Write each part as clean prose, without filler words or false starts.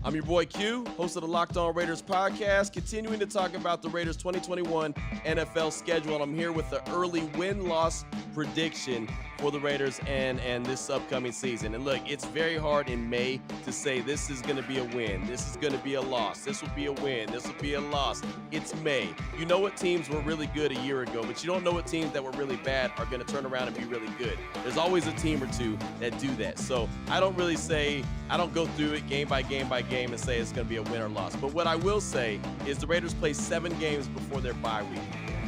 I'm your boy Q, host of the Locked On Raiders podcast, continuing to talk about the Raiders 2021 NFL schedule. And I'm here with the early win-loss prediction for the Raiders and this upcoming season. And look, it's very hard in May to say this is going to be a win, this is going to be a loss, this will be a win, this will be a loss. It's May. You know what teams were really good a year ago, but you don't know what teams that were really bad are going to turn around and be really good. There's always a team or two that do that. So I don't go through it game by game and say it's going to be a win or loss. But what I will say is the Raiders play 7 games before their bye week.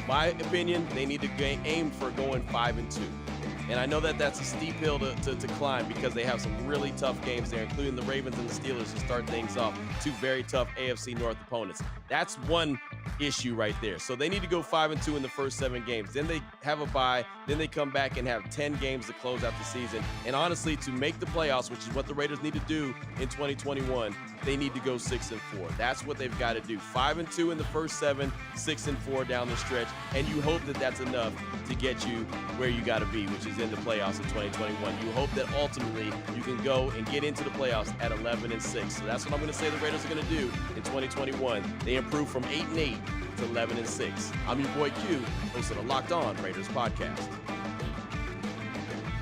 My opinion, they need to aim for going 5-2. And I know that that's a steep hill to climb because they have some really tough games there, including the Ravens and the Steelers to start things off, 2 very tough AFC North opponents. That's one issue right there. So they need to go 5-2 in the first 7 games. Then they have a bye. Then they come back and have 10 games to close out the season. And honestly, to make the playoffs, which is what the Raiders need to do in 2021, they need to go 6-4. That's what they've got to do. 5-2 in the first 7, 6-4 down the stretch. And you hope that that's enough to get you where you got to be, which is in the playoffs in 2021. You hope that ultimately you can go and get into the playoffs at 11-6. So that's what I'm going to say the Raiders are going to do in 2021. They improve from 8-8 to 11-6. I'm your boy Q, host of the Locked On Raiders podcast.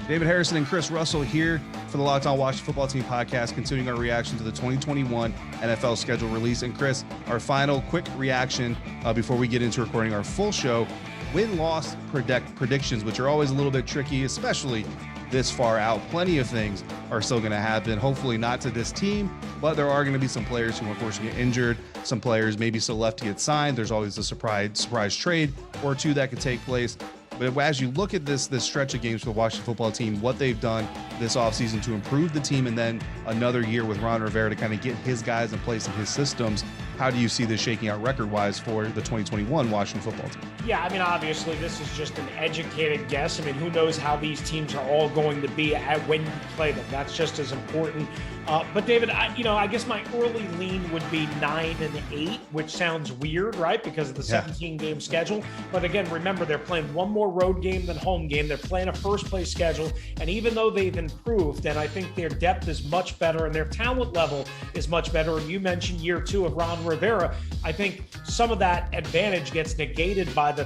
David Harrison and Chris Russell here for the Locked On Washington Football Team podcast, continuing our reaction to the 2021 NFL schedule release. And Chris, our final quick reaction before we get into recording our full show, win-loss predictions, which are always a little bit tricky, especially this far out. Plenty of things are still going to happen. Hopefully not to this team, but there are going to be some players who unfortunately get injured. Some players maybe still left to get signed. There's always a surprise trade or two that could take place. But as you look at this stretch of games for the Washington Football Team, what they've done this offseason to improve the team, and then another year with Ron Rivera to kind of get his guys in place in his systems, how do you see this shaking out record-wise for the 2021 Washington Football Team? Yeah, I mean, obviously, this is just an educated guess. I mean, who knows how these teams are all going to be when you play them. That's just as important. But, David, I guess my early lean would be 9-8, which sounds weird, right, because of the 17-game schedule. But, again, remember, they're playing one more road game than home game. They're playing a first-place schedule. And even though they've improved, and I think their depth is much better and their talent level is much better, and you mentioned year 2 of Ron Rivera, I think some of that advantage gets negated by the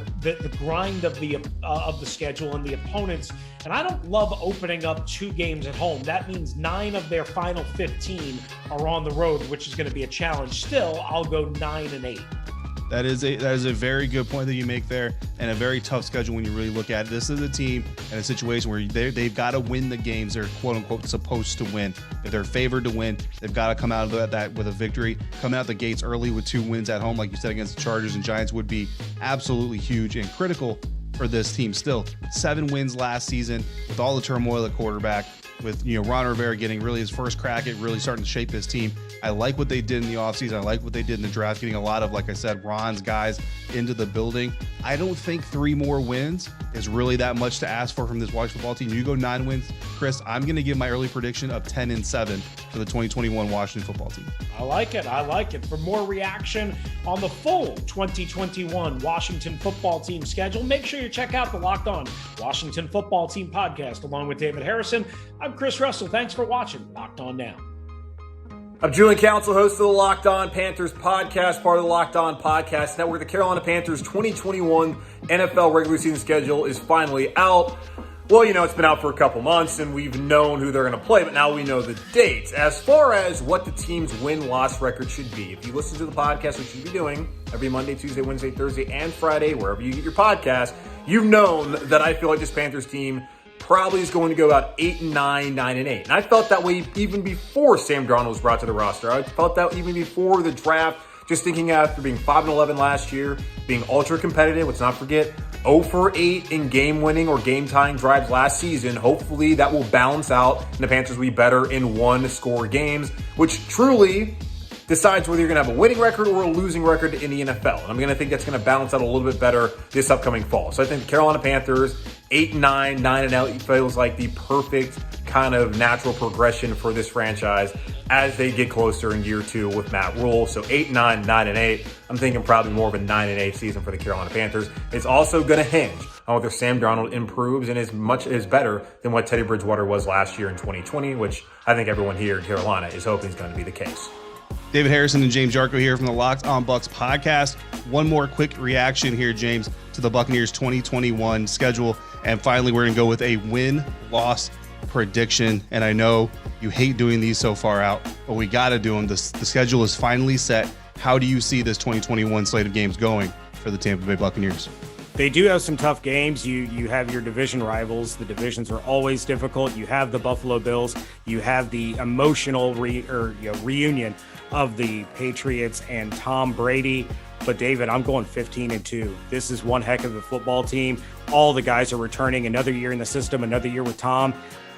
grind of the schedule and the opponents. And I don't love opening up 2 games at home. That means 9 of their final 15 are on the road, which is going to be a challenge. Still, I'll go 9-8. That is a very good point that you make there, and a very tough schedule when you really look at it. This is a team in a situation where they've got to win the games they're quote-unquote supposed to win. If they're favored to win, they've got to come out of that with a victory. Coming out the gates early with 2 wins at home, like you said, against the Chargers and Giants would be absolutely huge and critical for this team. Still, 7 wins last season with all the turmoil at quarterback, with Ron Rivera getting really his first crack at really starting to shape this team. I like what they did in the offseason. I like what they did in the draft, getting a lot of, like I said, Ron's guys into the building. I don't think 3 more wins is really that much to ask for from this Washington Football Team. You go 9 wins. Chris, I'm going to give my early prediction of 10-7 for the 2021 Washington Football Team. I like it. For more reaction on the full 2021 Washington Football Team schedule, make sure you check out the Locked On Washington Football Team podcast along with David Harrison. I'm Chris Russell. Thanks for watching Locked On Now. I'm Julian Council, host of the Locked On Panthers podcast, part of the Locked On Podcast Network. The Carolina Panthers 2021 NFL regular season schedule is finally out. Well, it's been out for a couple months, and we've known who they're going to play, but now we know the dates. As far as what the team's win-loss record should be, if you listen to the podcast, which you'll be doing every Monday, Tuesday, Wednesday, Thursday, and Friday, wherever you get your podcast, you've known that I feel like this Panthers team probably is going to go about 8-9, 9-8. And I felt that way even before Sam Darnold was brought to the roster. I felt that even before the draft, just thinking after being 5-11 last year, being ultra competitive. Let's not forget 0-for-8 in game-winning or game-tying drives last season. Hopefully that will balance out and the Panthers will be better in one-score games, which truly decides whether you're going to have a winning record or a losing record in the NFL. And I'm going to think that's going to balance out a little bit better this upcoming fall. So I think the Carolina Panthers, 8-9, 9-8 feels like the perfect kind of natural progression for this franchise as they get closer in year 2 with Matt Rule. So 8-9, 9-8. I'm thinking probably more of a 9-8 season for the Carolina Panthers. It's also going to hinge on whether Sam Darnold improves and is better than what Teddy Bridgewater was last year in 2020, which I think everyone here in Carolina is hoping is going to be the case. David Harrison and James Jarko here from the Locked On Bucs podcast. One more quick reaction here, James, to the Buccaneers 2021 schedule. And finally, we're going to go with a win-loss prediction. And I know you hate doing these so far out, but we got to do them. The schedule is finally set. How do you see this 2021 slate of games going for the Tampa Bay Buccaneers? They do have some tough games. You have your division rivals. The divisions are always difficult. You have the Buffalo Bills. You have the emotional reunion of the Patriots and Tom Brady. But David, I'm going 15-2. This is one heck of a football team. All the guys are returning. Another year in the system, another year with Tom.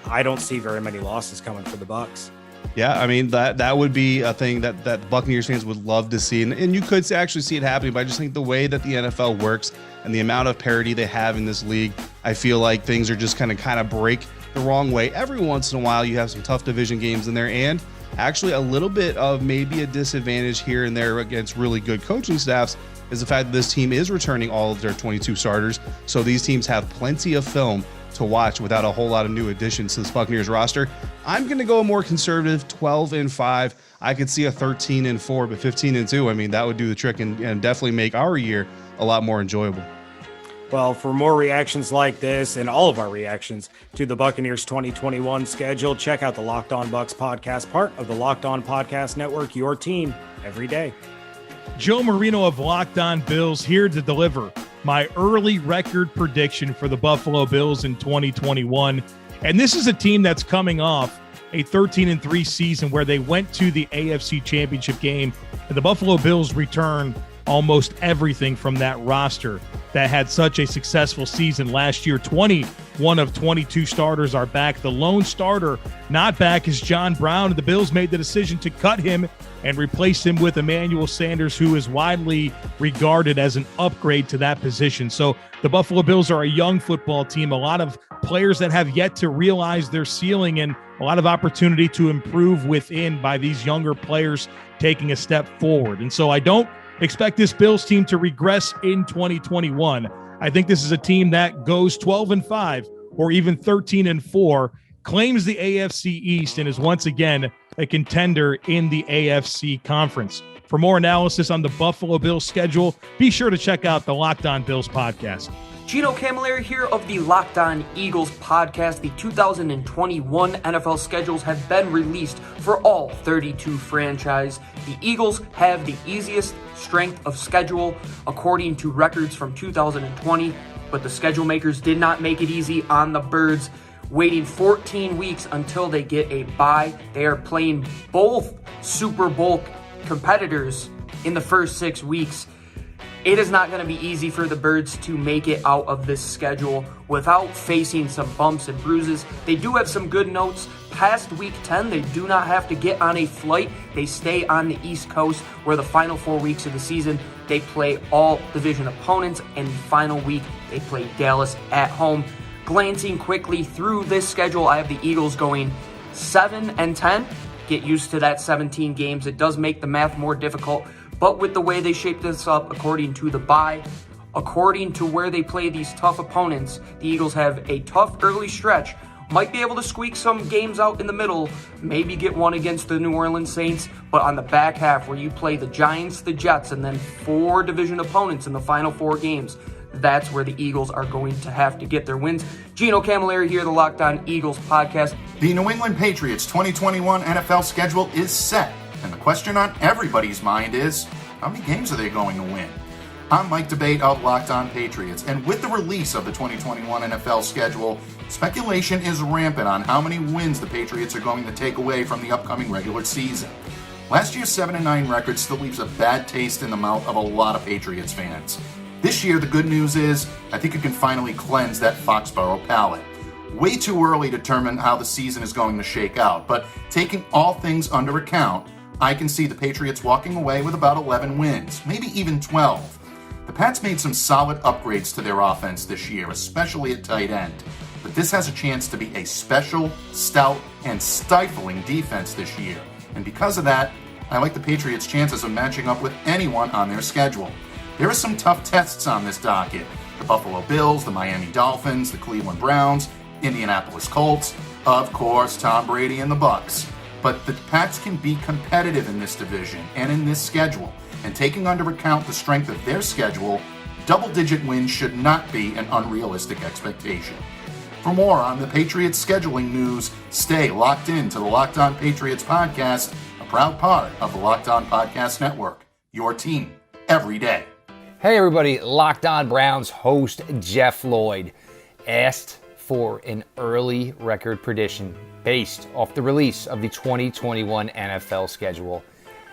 I don't see very many losses coming for the Bucs. Yeah, I mean, that would be a thing that Buccaneers fans would love to see. And you could actually see it happening, but I just think the way that the NFL works and the amount of parity they have in this league, I feel like things are just kind of break the wrong way. Every once in a while, you have some tough division games in there, and actually a little bit of maybe a disadvantage here and there against really good coaching staffs is the fact that this team is returning all of their 22 starters. So these teams have plenty of film to watch without a whole lot of new additions to this Buccaneers roster. I'm going to go a more conservative 12-5. I could see a 13-4, but 15-2. I mean, that would do the trick and definitely make our year a lot more enjoyable. Well, for more reactions like this and all of our reactions to the Buccaneers 2021 schedule, check out the Locked On Bucs podcast, part of the Locked On Podcast Network, your team every day. Joe Marino of Locked On Bills here to deliver my early record prediction for the Buffalo Bills in 2021. And this is a team that's coming off a 13-3 season where they went to the AFC Championship game, and the Buffalo Bills return almost everything from that roster that had such a successful season last year. 21 of 22 starters are back. The lone starter not back is John Brown. The Bills made the decision to cut him and replace him with Emmanuel Sanders, who is widely regarded as an upgrade to that position. So the Buffalo Bills are a young football team, a lot of players that have yet to realize their ceiling, and a lot of opportunity to improve within by these younger players taking a step forward. And so I don't expect this Bills team to regress in 2021. I think this is a team that goes 12-5 or even 13-4, claims the AFC East, and is once again a contender in the AFC Conference. For more analysis on the Buffalo Bills schedule, be sure to check out the Locked On Bills podcast. Gino Camilleri here of the Locked On Eagles podcast. The 2021 NFL schedules have been released for all 32 franchises. The Eagles have the easiest strength of schedule according to records from 2020, but the schedule makers did not make it easy on the Birds, waiting 14 weeks until they get a bye. They are playing both Super Bowl competitors in the first 6 weeks. It is not going to be easy for the Birds to make it out of this schedule without facing some bumps and bruises. They do have some good notes. Past week 10, they do not have to get on a flight. They stay on the East Coast, where the final 4 weeks of the season, they play all division opponents, and the final week, they play Dallas at home. Glancing quickly through this schedule, I have the Eagles going 7-10. Get used to that 17 games. It does make the math more difficult. But with the way they shape this up, according to the bye, according to where they play these tough opponents, the Eagles have a tough early stretch. Might be able to squeak some games out in the middle, maybe get one against the New Orleans Saints, but on the back half where you play the Giants, the Jets, and then 4 division opponents in the final 4 games, that's where the Eagles are going to have to get their wins. Gino Camilleri here, the Locked On Eagles podcast. The New England Patriots 2021 NFL schedule is set. And the question on everybody's mind is, how many games are they going to win? I'm Mike Debate of Locked On Patriots, and with the release of the 2021 NFL schedule, speculation is rampant on how many wins the Patriots are going to take away from the upcoming regular season. Last year's 7-9 record still leaves a bad taste in the mouth of a lot of Patriots fans. This year, the good news is, I think you can finally cleanse that Foxborough palate. Way too early to determine how the season is going to shake out, but taking all things under account, I can see the Patriots walking away with about 11 wins, maybe even 12. The Pats made some solid upgrades to their offense this year, especially at tight end. But this has a chance to be a special, stout, and stifling defense this year. And because of that, I like the Patriots' chances of matching up with anyone on their schedule. There are some tough tests on this docket. The Buffalo Bills, the Miami Dolphins, the Cleveland Browns, Indianapolis Colts, of course, Tom Brady and the Bucs. but the Pats can be competitive in this division and in this schedule. And taking under account the strength of their schedule, double-digit wins should not be an unrealistic expectation. For more on the Patriots scheduling news, stay locked in to the Locked On Patriots podcast, a proud part of the Locked On Podcast Network. Your team every day. Hey everybody, Locked On Browns host Jeff Lloyd asked for an early record prediction based off the release of the 2021 NFL schedule.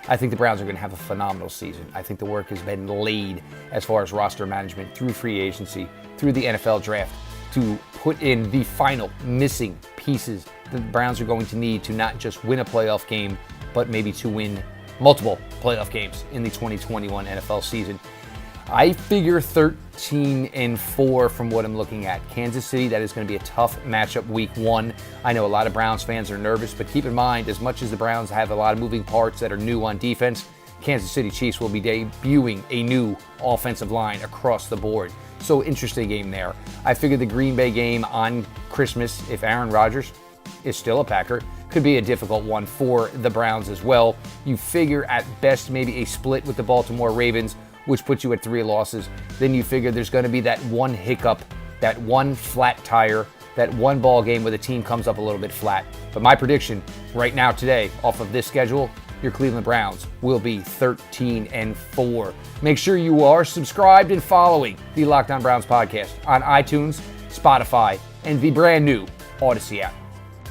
I think the Browns are going to have a phenomenal season. I think the work has been laid as far as roster management through free agency, through the NFL draft, to put in the final missing pieces that the Browns are going to need to not just win a playoff game, but maybe to win multiple playoff games in the 2021 NFL season. I figure 13-4 from what I'm looking at. Kansas City, that is going to be a tough matchup week one. I know a lot of Browns fans are nervous, but keep in mind, as much as the Browns have a lot of moving parts that are new on defense, Kansas City Chiefs will be debuting a new offensive line across the board. So interesting game there. I figure the Green Bay game on Christmas, if Aaron Rodgers is still a Packer, could be a difficult one for the Browns as well. You figure at best maybe a split with the Baltimore Ravens, which puts you at 3 losses. Then you figure there's going to be that one hiccup, that one flat tire, that one ball game where the team comes up a little bit flat. But my prediction right now today, off of this schedule, your Cleveland Browns will be 13-4. Make sure you are subscribed and following the Locked On Browns podcast on iTunes, Spotify, and the brand new Odyssey app.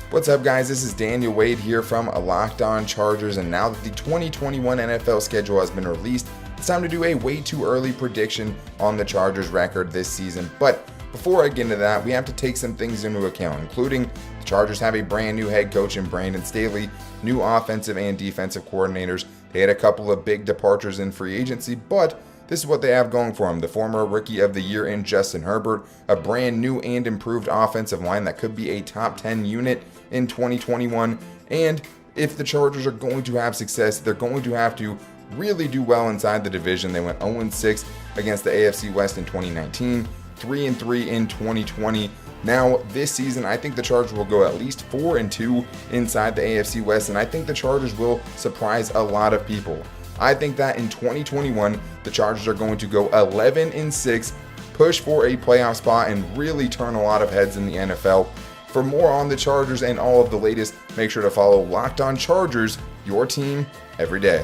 What's up, guys? This is Daniel Wade here from Locked On Chargers, and now that the 2021 NFL schedule has been released, it's time to do a way too early prediction on the Chargers record this season. But before I get into that, we have to take some things into account, including the Chargers have a brand new head coach in Brandon Staley, new offensive and defensive coordinators. They had a couple of big departures in free agency, but this is what they have going for them. The former Rookie of the Year in Justin Herbert, a brand new and improved offensive line that could be a top 10 unit in 2021. And if the Chargers are going to have success, they're going to have to really do well inside the division. They went 0-6 against the AFC West in 2019, 3-3 in 2020. Now, this season, I think the Chargers will go at least 4-2 inside the AFC West, and I think the Chargers will surprise a lot of people. I think that in 2021, the Chargers are going to go 11-6, push for a playoff spot, and really turn a lot of heads in the NFL. For more on the Chargers and all of the latest, make sure to follow Locked On Chargers, your team every day.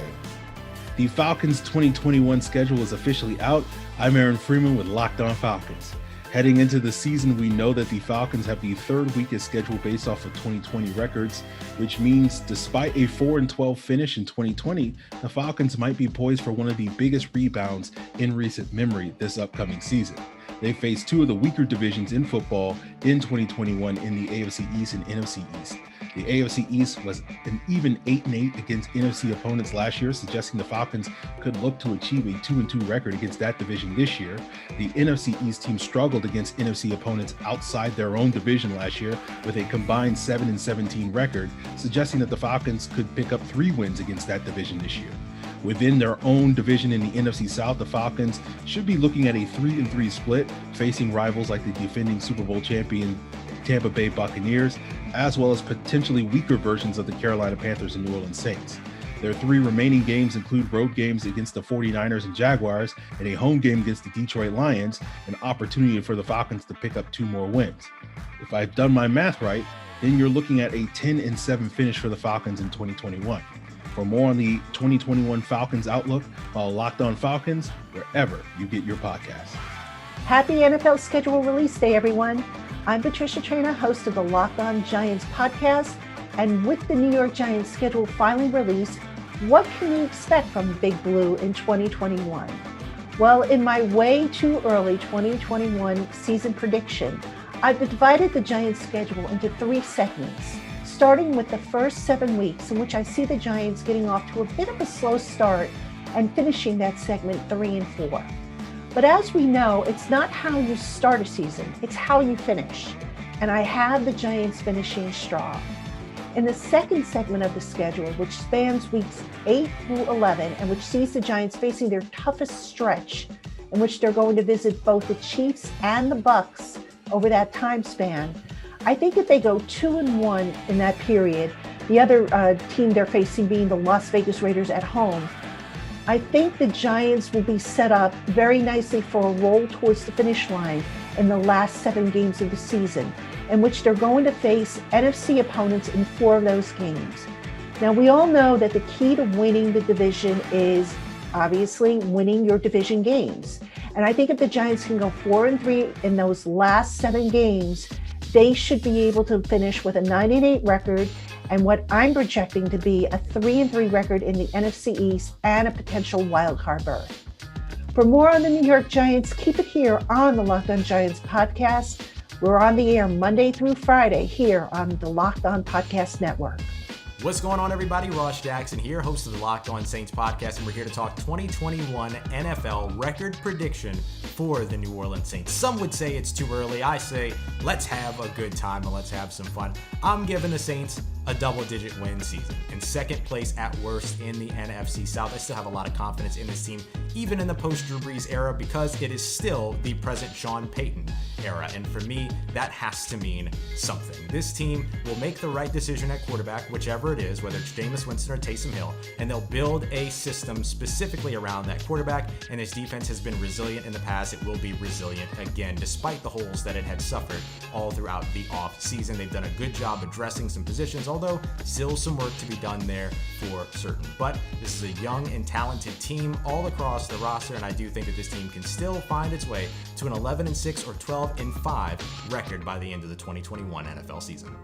The Falcons 2021 schedule is officially out. I'm Aaron Freeman with Locked On Falcons. Heading into the season, we know that the Falcons have the third weakest schedule based off of 2020 records, which means despite a 4-12 finish in 2020, the Falcons might be poised for one of the biggest rebounds in recent memory this upcoming season. They faced 2 of the weaker divisions in football in 2021 in the AFC East and NFC East. The AFC East was an even 8-8 against NFC opponents last year, suggesting the Falcons could look to achieve a 2-2 record against that division this year. The NFC East team struggled against NFC opponents outside their own division last year with a combined 7-17 record, suggesting that the Falcons could pick up 3 wins against that division this year. Within their own division in the NFC South, the Falcons should be looking at a 3-3 split, facing rivals like the defending Super Bowl champion Tampa Bay Buccaneers, as well as potentially weaker versions of the Carolina Panthers and New Orleans Saints. Their 3 remaining games include road games against the 49ers and Jaguars and a home game against the Detroit Lions, an opportunity for the Falcons to pick up 2 more wins. If I've done my math right, then you're looking at a 10-7 finish for the Falcons in 2021. For more on the 2021 Falcons outlook, follow Locked On Falcons wherever you get your podcasts. Happy NFL schedule release day, everyone. I'm Patricia Traina, host of the Locked On Giants podcast, and with the New York Giants schedule finally released, what can we expect from Big Blue in 2021? Well, in my way too early 2021 season prediction, I've divided the Giants schedule into 3 segments, starting with the first 7 weeks, in which I see the Giants getting off to a bit of a slow start and finishing that segment 3-4. But as we know, it's not how you start a season, it's how you finish. And I have the Giants finishing strong. In the second segment of the schedule, which spans weeks 8 through 11, and which sees the Giants facing their toughest stretch, in which they're going to visit both the Chiefs and the Bucs over that time span, I think if they go 2-1 in that period, the other team they're facing being the Las Vegas Raiders at home. I think the Giants will be set up very nicely for a roll towards the finish line in the last 7 games of the season, in which they're going to face NFC opponents in 4 of those games. Now, we all know that the key to winning the division is obviously winning your division games. And I think if the Giants can go 4-3 in those last 7 games, they should be able to finish with a 9-8 record and what I'm projecting to be a 3-3 record in the NFC East and a potential wildcard berth. For more on the New York Giants, keep it here on the Locked On Giants podcast. We're on the air Monday through Friday here on the Locked On Podcast Network. What's going on, everybody? Ross Jackson here, host of the Locked On Saints podcast, and we're here to talk 2021 NFL record prediction for the New Orleans Saints. Some would say it's too early. I say let's have a good time and let's have some fun. I'm giving the Saints a double-digit win season. In second place at worst in the NFC South. I still have a lot of confidence in this team, even in the post-Drew Brees era, because it is still the present Sean Payton era. And for me, that has to mean something. This team will make the right decision at quarterback, whichever it is, whether it's Jameis Winston or Taysom Hill, and they'll build a system specifically around that quarterback. And this defense has been resilient in the past. It will be resilient again, despite the holes that it had suffered all throughout the off season. They've done a good job addressing some positions, although still some work to be done there for certain. But this is a young and talented team all across the roster, and I do think that this team can still find its way to an 11-6 or 12-5 record by the end of the 2021 NFL season.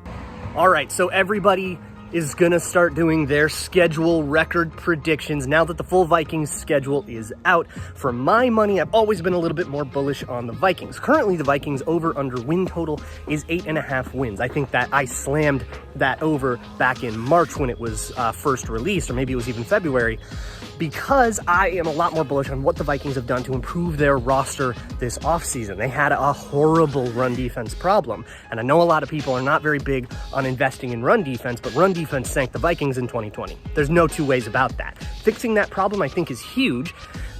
All right, so everybody is going to start doing their schedule record predictions now that the full Vikings schedule is out. For my money, I've always been a little bit more bullish on the Vikings. Currently, the Vikings over-under win total is 8.5 wins. I think that I slammed that over back in March when it was first released, or maybe it was even February, because I am a lot more bullish on what the Vikings have done to improve their roster this offseason. They had a horrible run defense problem, and I know a lot of people are not very big on investing in run defense, but run defense sank the Vikings in 2020. There's no two ways about that. Fixing that problem, I think, is huge.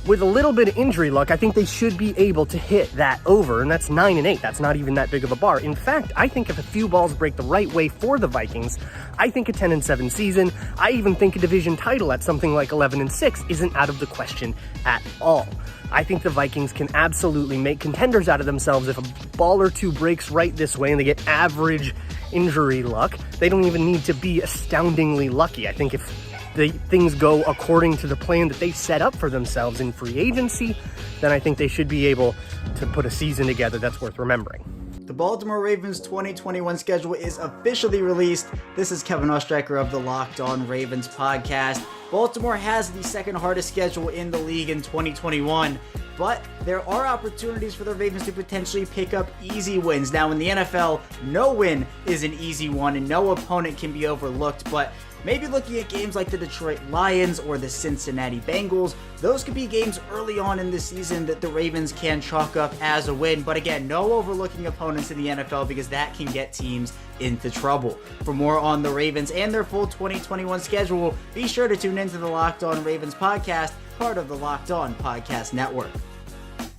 With a little bit of injury luck, I think they should be able to hit that over, and that's 9-8. That's not even that big of a bar. In fact, I think if a few balls break the right way for the Vikings, I think a 10-7 season, I even think a division title at something like 11-6 isn't out of the question at all. I think the Vikings can absolutely make contenders out of themselves if a ball or two breaks right this way and they get average injury luck. They don't even need to be astoundingly lucky. I think if things go according to the plan that they set up for themselves in free agency, then I think they should be able to put a season together that's worth remembering. The Baltimore Ravens 2021 schedule is officially released. This is Kevin Ostreicher of the Locked On Ravens podcast. Baltimore has the second hardest schedule in the league in 2021, but there are opportunities for the Ravens to potentially pick up easy wins. Now, in the NFL, no win is an easy one and no opponent can be overlooked, but maybe looking at games like the Detroit Lions or the Cincinnati Bengals, those could be games early on in the season that the Ravens can chalk up as a win. But again, no overlooking opponents in the NFL because that can get teams into trouble. For more on the Ravens and their full 2021 schedule, be sure to tune into the Locked On Ravens podcast, part of the Locked On Podcast Network.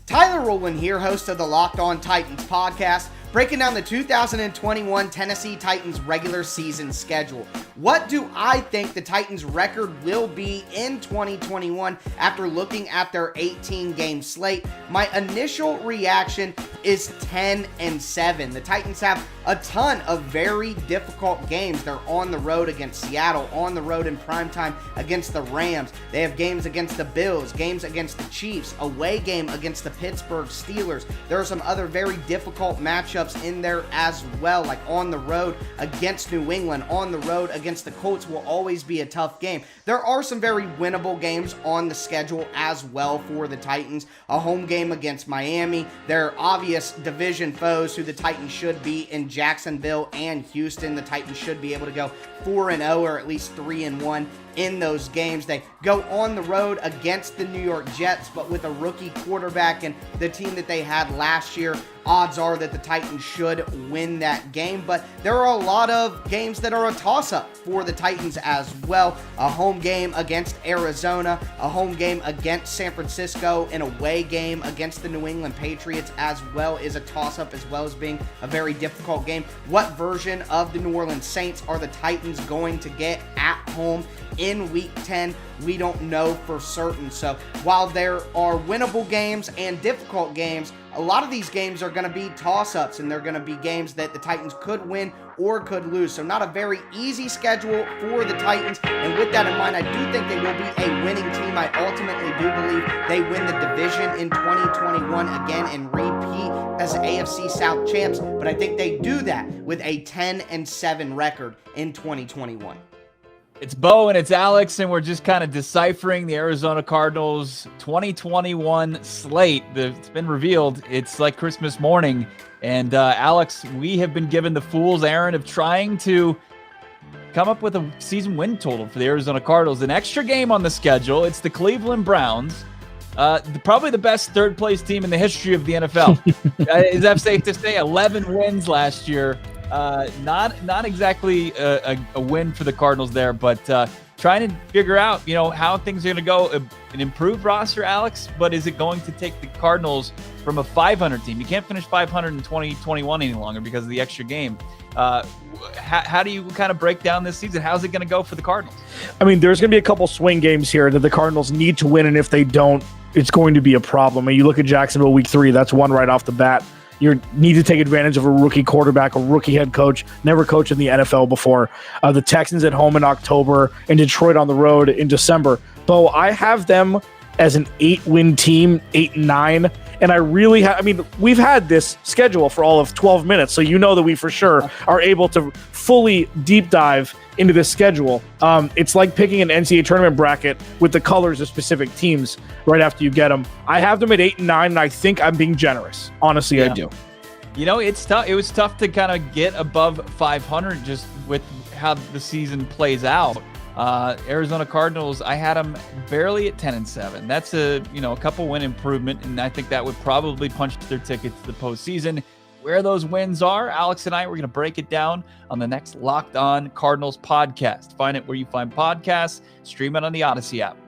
Tyler Rowland here, host of the Locked On Titans podcast, breaking down the 2021 Tennessee Titans regular season schedule. What do I think the Titans' record will be in 2021 after looking at their 18-game slate? My initial reaction is 10-7. The Titans have a ton of very difficult games. They're on the road against Seattle, on the road in primetime against the Rams. They have games against the Bills, games against the Chiefs, away game against the Pittsburgh Steelers. There are some other very difficult matchups in there as well, like on the road against New England, on the road against the Colts will always be a tough game. There are some very winnable games on the schedule as well for the Titans. A home game against Miami, their obvious division foes who the Titans should be in Jacksonville and Houston. The Titans should be able to go 4-0 or at least 3-1 in those games. They go on the road against the New York Jets, but with a rookie quarterback and the team that they had last year, odds are that the Titans should win that game. But there are a lot of games that are a toss-up for the Titans as well. A home game against Arizona, a home game against San Francisco, an away game against the New England Patriots as well is a toss-up, as well as being a very difficult game. What version of the New Orleans Saints are the Titans going to get at home in Week 10? We don't know for certain. So while there are winnable games and difficult games, a lot of these games are going to be toss-ups, and they're going to be games that the Titans could win or could lose. So not a very easy schedule for the Titans. And with that in mind, I do think they will be a winning team. I ultimately do believe they win the division in 2021 again and repeat as AFC South champs. But I think they do that with a 10-7 record in 2021. It's Bo and it's Alex, and we're just kind of deciphering the Arizona Cardinals 2021 slate that's been revealed. It's like Christmas morning. And Alex, we have been given the fool's errand of trying to come up with a season win total for the Arizona Cardinals. An extra game on the schedule. It's the Cleveland Browns, probably the best third-place team in the history of the NFL. Is that safe to say? 11 wins last year. Not exactly a win for the Cardinals there, but trying to figure out, how things are going to go. An improved roster, Alex, but is it going to take the Cardinals from a 500 team? You can't finish 500 in 2021 any longer because of the extra game. How do you kind of break down this season? How's it going to go for the Cardinals? I mean, there's going to be a couple swing games here that the Cardinals need to win, and if they don't, it's going to be a problem. I mean, you look at Jacksonville Week 3, that's one right off the bat. You need to take advantage of a rookie quarterback, a rookie head coach, never coached in the NFL before. The Texans at home in October and Detroit on the road in December. Bo, I have them as an 8-win team, 8-9. And I really we've had this schedule for all of 12 minutes, so you know that we for sure are able to fully deep dive into this schedule. It's like picking an NCAA tournament bracket with the colors of specific teams right after you get them. I have them at 8-9, and I think I'm being generous. Honestly, yeah. I do. It's tough. It was tough to kind of get above 500 just with how the season plays out. Arizona Cardinals, I had them barely at 10-7. That's a couple win improvement, and I think that would probably punch their ticket to the postseason. Where those wins are, Alex and I, we're going to break it down on the next Locked On Cardinals podcast. Find it where you find podcasts. Stream it on the Odyssey app.